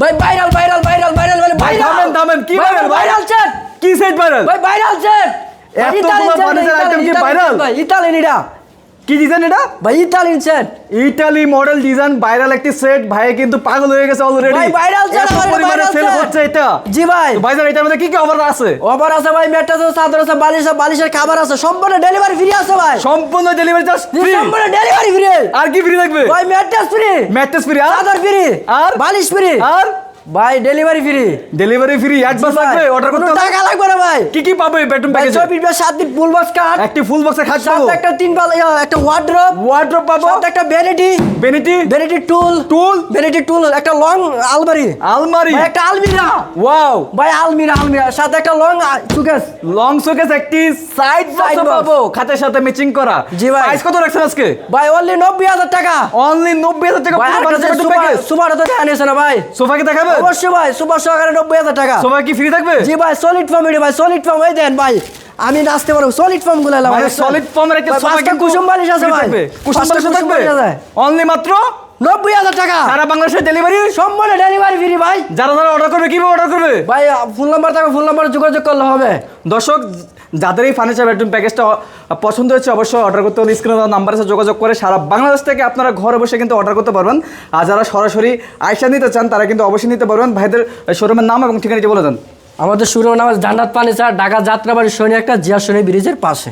ভাই viral viral viral viral মানে ভাই ভাইরাল থামেন কি ভাইরাল ভাইরাল সেট কি সেট ভাইরাল ভাই ভাইরাল সেট এতগুলো ফার্নিচার আইটেম কি ভাইরাল ভাই ইতালিয়ান এটা কি ডিজাইন এটা ভাই Italian set Italy model design viral একটি সেট ভাই কিন্তু পাগল হয়ে গেছে অলরেডি ভাই ভাইরাল সেট পরিমাণে সেল হচ্ছে এটা জি ভাই তো ভাইজান এটার মধ্যে কি কি অফার আছে অফার আছে ভাই ম্যাট্রেস আছে চাদর আছে বালিশের খাবার আছে সম্পূর্ণ ডেলিভারি ফ্রি আছে ভাই সম্পূর্ণ ডেলিভারি চার্জ ফ্রি সম্পূর্ণ ডেলিভারি ফ্রি আর কি ফ্রি থাকবে ভাই ম্যাট্রেস ফ্রি ম্যাট্রেস ফ্রি চাদর ফ্রি আর বালিশ ফ্রি আর ভাই delivery free delivery free advance লাগবে অর্ডার করতে কোনো টাকা লাগবে না ভাই কি কি পাবে বেডরুম ভাই প্যাকেজে 24 বাই 7 দিন ফুল বক্স কাট একটি ফুল বক্সের খাট পাবো সাথে একটা 3 বাল একটা ওয়ার্ড্রপ ওয়ার্ড্রপ পাবো সাথে একটা ভ্যানিটি ভ্যানিটি টুল টুল ভ্যানিটি টুল একটা লং আলমারি আলমারি ভাই একটা আলমিরা ওয়াও ভাই আলমিরা সাথে একটা লং সুকেস লং শোকেস একটি সাইড Side বক্স box। পাবো খাটের সাথে ম্যাচিং করা জি ভাই। প্রাইস কত রাখছেন আজকে ভাই অনলি 90000 টাকা অনলি 90000 টাকা ভাই পুরো একটা বাজেট প্যাকেজ সুপার তো জানিয়েছে না ভাই সোফা কি দেখাবে অবশ্যই ভাই সুপার সহকারে 90000 টাকা সোফা কি ফ্রি থাকবে জি ভাই সলিড ফর্ম ভাই সলিড ফর্ম এই দেন ভাই আমি নাচতে পারবো সলিড ফর্ম গুলো ভাই সলিড ফর্মের একটা সোফা কি কুসুম বালিশ আছে ভাই কুসুম বালিশ থাকবে অনলি মাত্র 90000 টাকা সারা বাংলাদেশে ডেলিভারি সম্পূর্ণ ডেলিভারি ফ্রি ভাই যারা যারা অর্ডার করবে কিভাবে অর্ডার করবে ভাই ফোন নাম্বার থাকবে ফোন নাম্বারে যোগাযোগ করলে হবে দর্শক যাদের এই ফার্নিচার বেডরুম প্যাকেজটা পছন্দ হচ্ছে অবশ্যই অর্ডার করতে হলে স্ক্রিনে দেওয়া নাম্বারের সাথে যোগাযোগ করে সারা বাংলাদেশ থেকে আপনারা ঘরে বসে কিন্তু অর্ডার করতে পারবেন আর যারা সরাসরি আইসা নিতে চান তারা কিন্তু অবশ্যই নিতে পারবেন ভাইদের শোরুমের নাম এবং ঠিকানাটি বলে দেন আমাদের শুরু নাম জান্নাত ফার্নিচার ঢাকা যাত্রাবাড়ি সৈনিক একটা জিয়া সৈনিক ব্রিজের পাশে